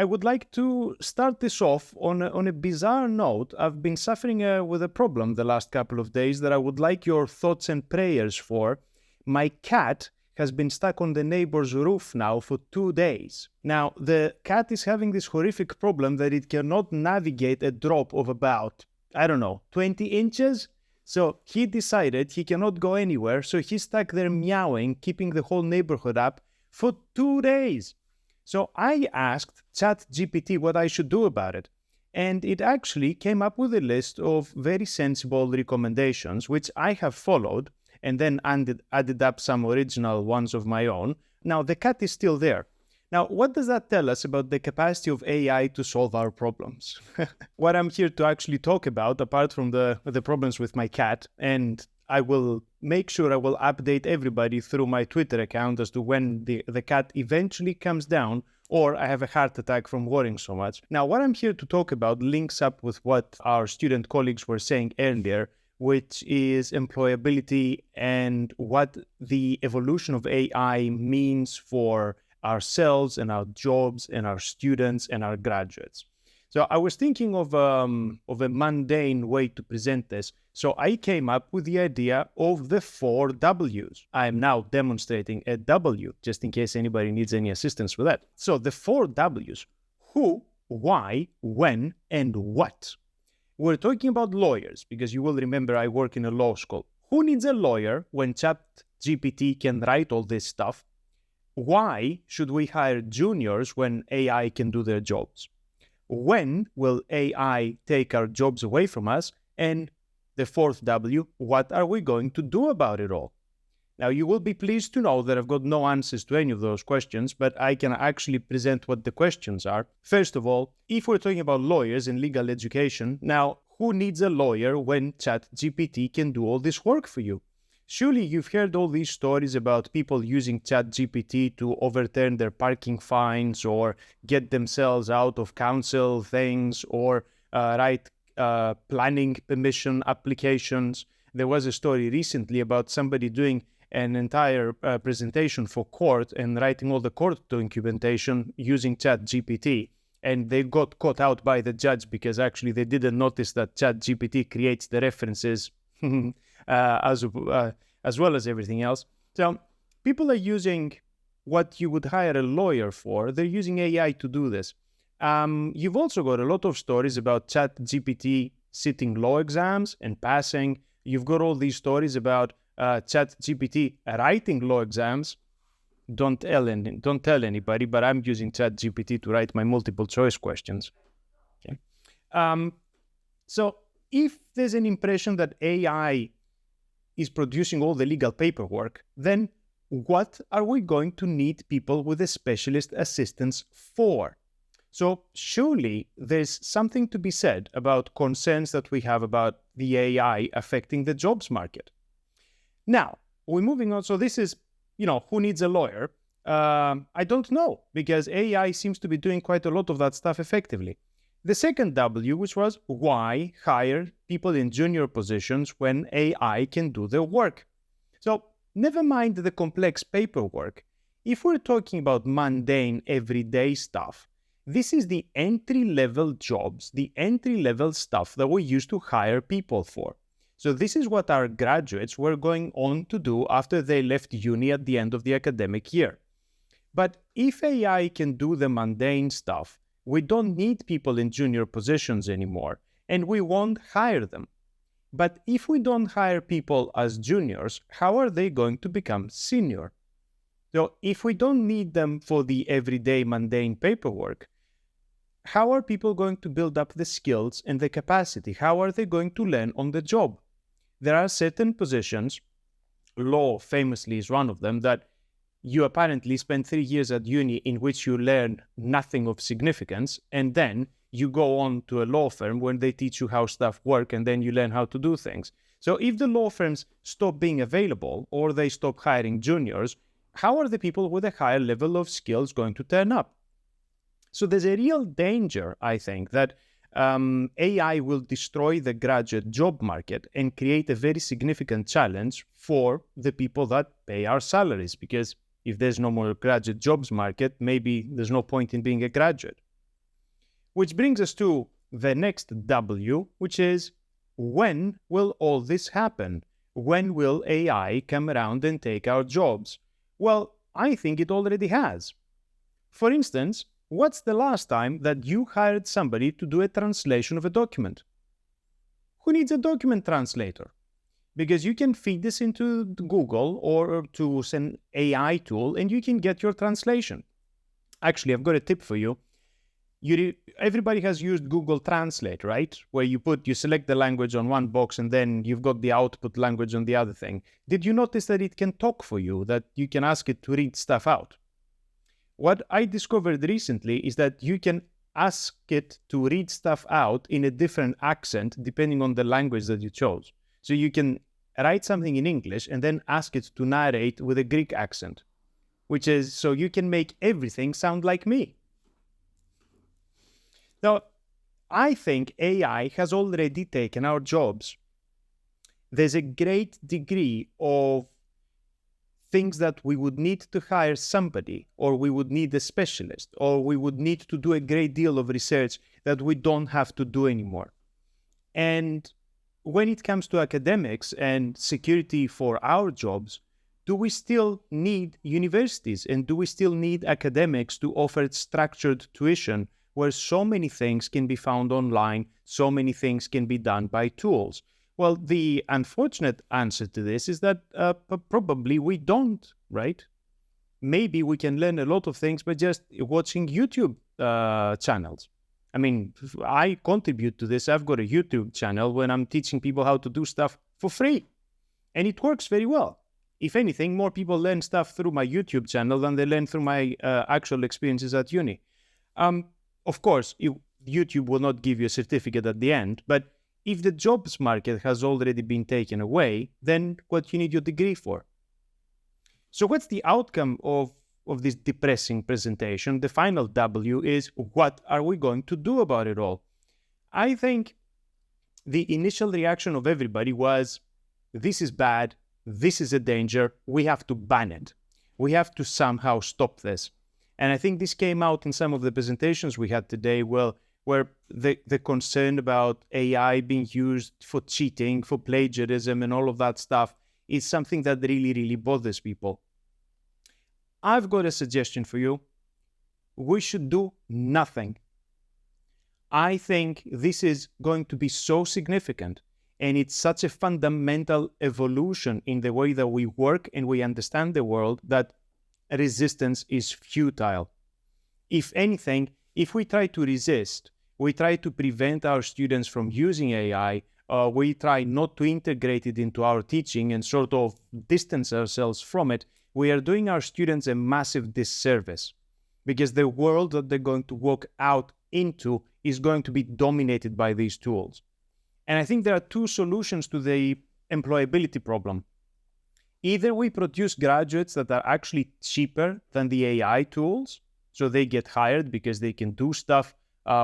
I would like to start this off on a bizarre note. I've been suffering with a problem the last couple of days that I would like your thoughts and prayers for. My cat has been stuck on the neighbor's roof now for 2 days. Now, the cat is having this horrific problem that it cannot navigate a drop of about, 20 inches. So he decided he cannot go anywhere, so he's stuck there meowing, keeping the whole neighborhood up for 2 days. So I asked ChatGPT what I should do about it, and it actually came up with a list of very sensible recommendations, which I have followed, and then added up some original ones of my own. Now, the cat is still there. Now, what does that tell us about the capacity of AI to solve our problems? What I'm here to actually talk about, apart from the problems with my cat, and I will make sure I will update everybody through my Twitter account as to when the cat eventually comes down or I have a heart attack from worrying so much. Now, what I'm here to talk about links up with what our student colleagues were saying earlier, which is employability and what the evolution of AI means for ourselves and our jobs and our students and our graduates. So I was thinking of a mundane way to present this. So I came up with the idea of the 4 W's. I am now demonstrating a W, just in case anybody needs any assistance with that. So the 4 W's: who, why, when, and what. We're talking about lawyers, because you will remember I work in a law school. Who needs a lawyer when ChatGPT can write all this stuff? Why should we hire juniors when AI can do their jobs? When will AI take our jobs away from us? And the 4th W, what are we going to do about it all? Now, you will be pleased to know that I've got no answers to any of those questions, but I can actually present what the questions are. First of all, if we're talking about lawyers and legal education, now, who needs a lawyer when ChatGPT can do all this work for you? Surely you've heard all these stories about people using ChatGPT to overturn their parking fines or get themselves out of council things or write planning permission applications. There was a story recently about somebody doing an entire presentation for court and writing all the court documentation using ChatGPT. And they got caught out by the judge because actually they didn't notice that ChatGPT creates the references as well as everything else. So people are using what you would hire a lawyer for. They're using AI to do this. You've also got a lot of stories about ChatGPT sitting law exams and passing. You've got all these stories about ChatGPT writing law exams. Don't tell anybody, but I'm using ChatGPT to write my multiple choice questions. Okay. So if there's an impression that AI is producing all the legal paperwork, then what are we going to need people with a specialist assistance for? So surely there's something to be said about concerns that we have about the AI affecting the jobs market. Now, we're moving on. So this is, who needs a lawyer? I don't know, because AI seems to be doing quite a lot of that stuff effectively. The second W, which was why hire people in junior positions when AI can do their work. So never mind the complex paperwork. If we're talking about mundane, everyday stuff, this is the entry-level jobs, the entry-level stuff that we used to hire people for. So this is what our graduates were going on to do after they left uni at the end of the academic year. But if AI can do the mundane stuff, we don't need people in junior positions anymore, and we won't hire them. But if we don't hire people as juniors, how are they going to become senior? So if we don't need them for the everyday mundane paperwork, how are people going to build up the skills and the capacity? How are they going to learn on the job? There are certain positions, law famously is one of them, that you apparently spend 3 years at uni in which you learn nothing of significance, and then you go on to a law firm when they teach you how stuff work, and then you learn how to do things. So if the law firms stop being available or they stop hiring juniors, how are the people with a higher level of skills going to turn up? So there's a real danger, I think, that AI will destroy the graduate job market and create a very significant challenge for the people that pay our salaries, because if there's no more graduate jobs market, maybe there's no point in being a graduate. Which brings us to the next W, which is, when will all this happen? When will AI come around and take our jobs? Well, I think it already has. For instance, what's the last time that you hired somebody to do a translation of a document? Who needs a document translator? Because you can feed this into Google or to an AI tool and you can get your translation. Actually, I've got a tip for you. Everybody has used Google Translate, right? Where you select the language on one box and then you've got the output language on the other thing. Did you notice that it can talk for you, that you can ask it to read stuff out? What I discovered recently is that you can ask it to read stuff out in a different accent depending on the language that you chose. So you can write something in English and then ask it to narrate with a Greek accent, which is so you can make everything sound like me. Now, I think AI has already taken our jobs. There's a great degree of things that we would need to hire somebody, or we would need a specialist, or we would need to do a great deal of research that we don't have to do anymore. And when it comes to academics and security for our jobs, do we still need universities and do we still need academics to offer structured tuition where so many things can be found online, so many things can be done by tools? Well, the unfortunate answer to this is that probably we don't, right? Maybe we can learn a lot of things by just watching YouTube channels. I mean, I contribute to this. I've got a YouTube channel when I'm teaching people how to do stuff for free. And it works very well. If anything, more people learn stuff through my YouTube channel than they learn through my actual experiences at uni. Of course, YouTube will not give you a certificate at the end, but if the jobs market has already been taken away, then what you need your degree for? So what's the outcome of this depressing presentation? The final W is, what are we going to do about it all? I think the initial reaction of everybody was, this is bad, this is a danger, we have to ban it. We have to somehow stop this. And I think this came out in some of the presentations we had today, where the concern about AI being used for cheating, for plagiarism, and all of that stuff is something that really, really bothers people. I've got a suggestion for you. We should do nothing. I think this is going to be so significant, and it's such a fundamental evolution in the way that we work and we understand the world, that resistance is futile. If anything, if we try to resist, we try to prevent our students from using AI, we try not to integrate it into our teaching and sort of distance ourselves from it, we are doing our students a massive disservice, because the world that they're going to walk out into is going to be dominated by these tools. And I think there are two solutions to the employability problem. Either we produce graduates that are actually cheaper than the AI tools, so they get hired because they can do stuff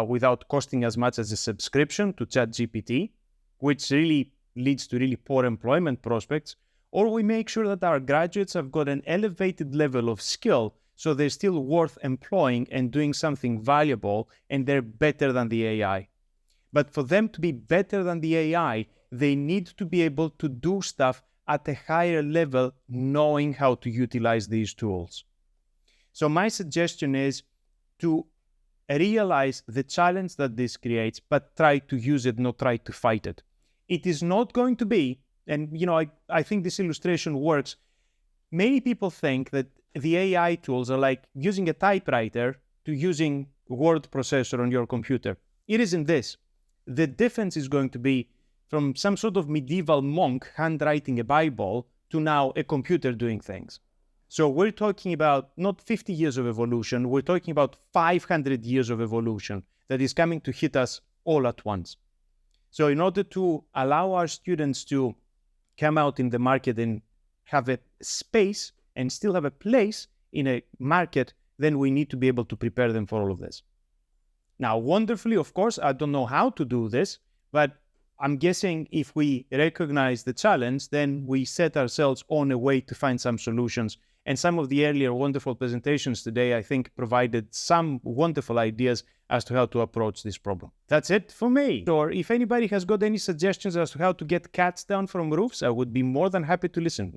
without costing as much as a subscription to ChatGPT, which really leads to really poor employment prospects, or we make sure that our graduates have got an elevated level of skill, so they're still worth employing and doing something valuable, and they're better than the AI. But for them to be better than the AI, they need to be able to do stuff at a higher level, knowing how to utilize these tools. So my suggestion is to realize the challenge that this creates, but try to use it, not try to fight it. It is not going to be, and I think this illustration works. Many people think that the AI tools are like using a typewriter to using word processor on your computer. It isn't this. The difference is going to be from some sort of medieval monk handwriting a Bible to now a computer doing things. So we're talking about not 50 years of evolution, we're talking about 500 years of evolution that is coming to hit us all at once. So in order to allow our students to come out in the market and have a space and still have a place in a market, then we need to be able to prepare them for all of this. Now, wonderfully, of course, I don't know how to do this, but I'm guessing if we recognize the challenge, then we set ourselves on a way to find some solutions. And some of the earlier wonderful presentations today, I think, provided some wonderful ideas as to how to approach this problem. That's it for me. Or if anybody has got any suggestions as to how to get cats down from roofs, I would be more than happy to listen.